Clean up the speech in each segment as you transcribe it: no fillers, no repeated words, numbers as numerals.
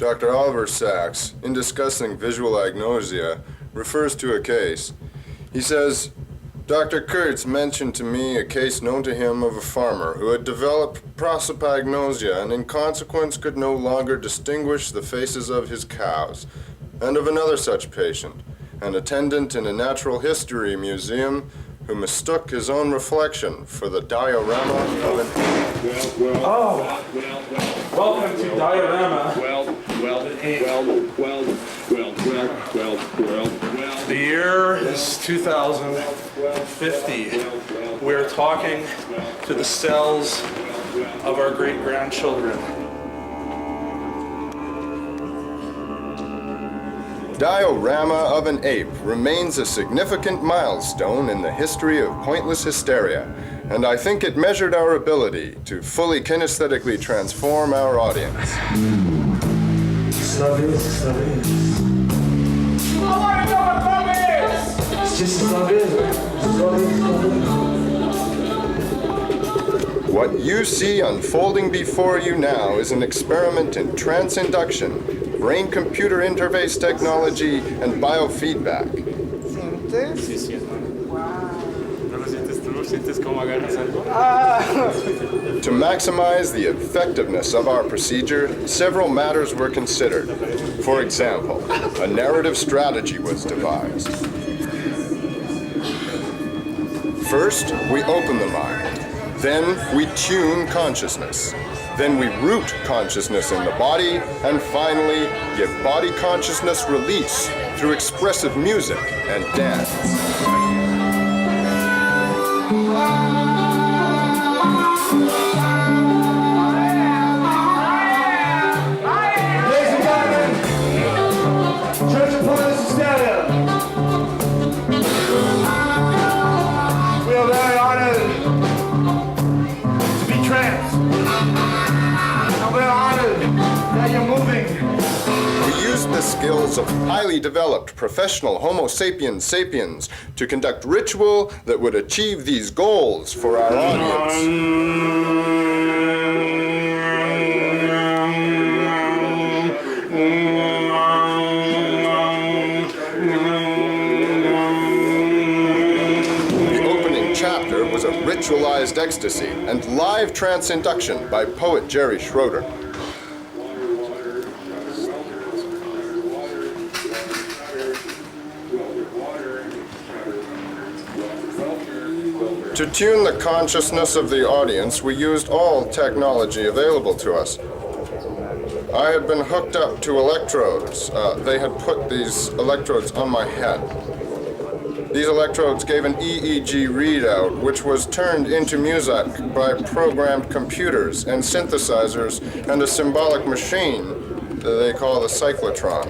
Dr. Oliver Sacks, in discussing visual agnosia, refers to a case. He says, Dr. Kurtz mentioned to me a case known to him of a farmer who had developed prosopagnosia and in consequence could no longer distinguish the faces of his cows, and of another such patient, an attendant in a natural history museum who mistook his own reflection for the diorama of an ape. Welcome to Diorama. The year is 2050. We're talking to the cells of our great-grandchildren. Diorama of an Ape remains a significant milestone in the history of pointless hysteria, and I think it measured our ability to fully kinesthetically transform our audience. What you see unfolding before you now is an experiment in trance induction, brain-computer interface technology, and biofeedback. To maximize the effectiveness of our procedure, several matters were considered. For example, a narrative strategy was devised. First, we open the mind. Then we tune consciousness. Then we root consciousness in the body, and finally give body consciousness release through expressive music and dance. Ladies and gentlemen, Church of Hysteria. We are very honored to be trans. I'm very honored that you're moving. We used the skills of highly developed professional Homo sapiens sapiens to conduct ritual that would achieve these goals for our audience. The opening chapter was a ritualized ecstasy and live trance induction by poet Jerry Schroeder. To tune the consciousness of the audience, we used all technology available to us. I had been hooked up to electrodes. They had put these electrodes on my head. These electrodes gave an EEG readout, which was turned into music by programmed computers and synthesizers and a symbolic machine that they call the cyclotron.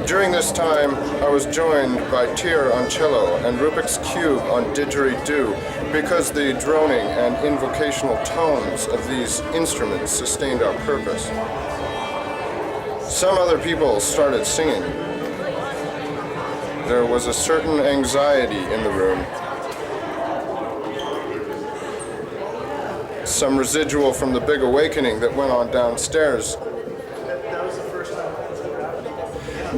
During this time, I was joined by Tyr on cello and Rubik's Cube on didgeridoo because the droning and invocational tones of these instruments sustained our purpose. Some other people started singing. There was a certain anxiety in the room. Some residual from the big awakening that went on downstairs,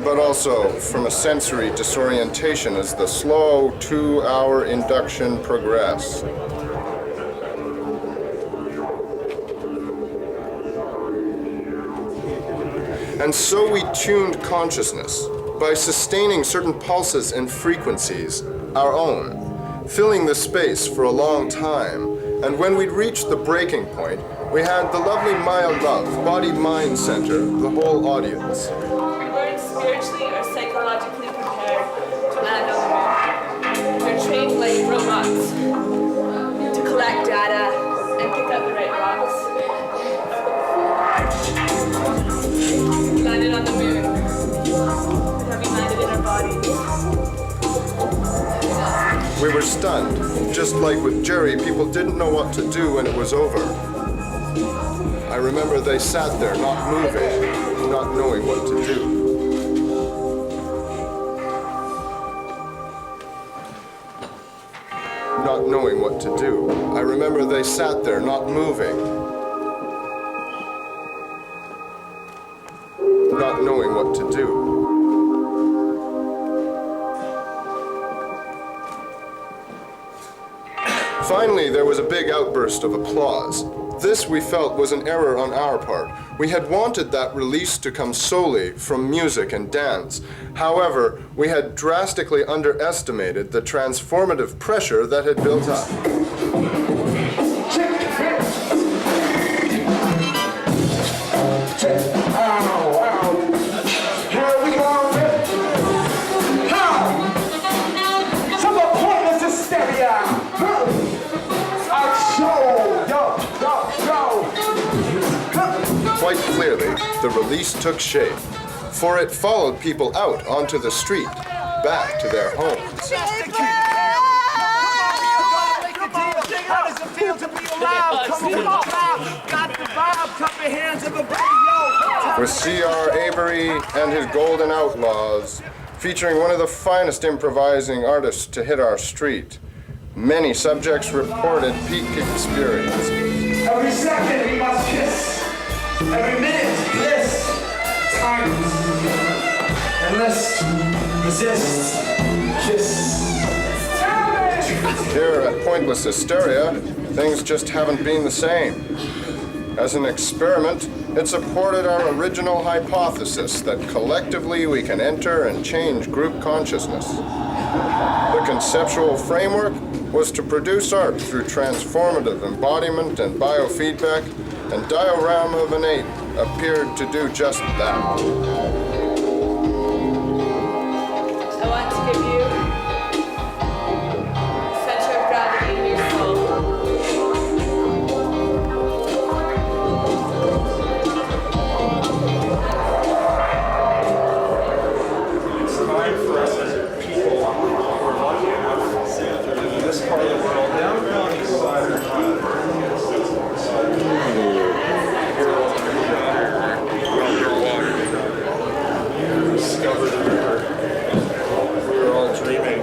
but also from a sensory disorientation as the slow 2-hour induction progressed. And so we tuned consciousness by sustaining certain pulses and frequencies, our own, filling the space for a long time. And when we'd reached the breaking point, we had the lovely Maya Love, body-mind center, the whole audience. Spiritually or psychologically prepared to land on the moon. We're trained like robots to collect data and pick up the right rocks. We landed on the moon. But have we landed in our bodies? We were stunned. Just like with Jerry, people didn't know what to do when it was over. I remember they sat there not moving, not knowing what to do. Not knowing what to do. I remember they sat there not moving, not knowing what to do. Finally, there was a big outburst of applause. This, we felt, was an error on our part. We had wanted that release to come solely from music and dance. However, we had drastically underestimated the transformative pressure that had built up. Quite clearly, the release took shape, for it followed people out onto the street, back to their homes. How does it feel to be alive? Come on, got the vibe, cup your hands up above, yo. With C.R. Avery and his Golden Outlaws, featuring one of the finest improvising artists to hit our street. Many subjects reported peak experiences. Every second we must kiss. Every minute, bliss. Times. Enlist. Resist. Kiss. Here at Pointless Hysteria, things just haven't been the same. As an experiment, it supported our original hypothesis that collectively we can enter and change group consciousness. The conceptual framework was to produce art through transformative embodiment and biofeedback, and Diorama of an Ape appeared to do just that. I want to give you center of gravity in your soul. It's time for us as people who are lucky enough to live in this part of the world, down around the side discover the river. We were all dreaming.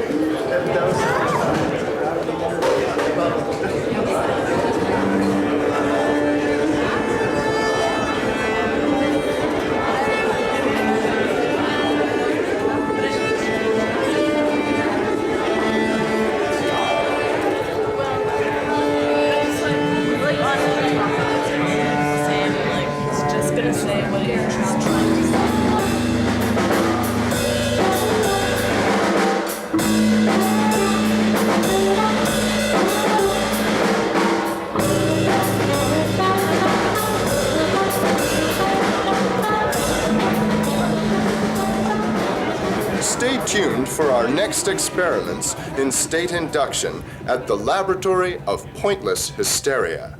Stay tuned for our next experiments in state induction at the Laboratory of Pointless Hysteria.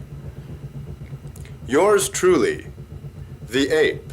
Yours truly, the Ape.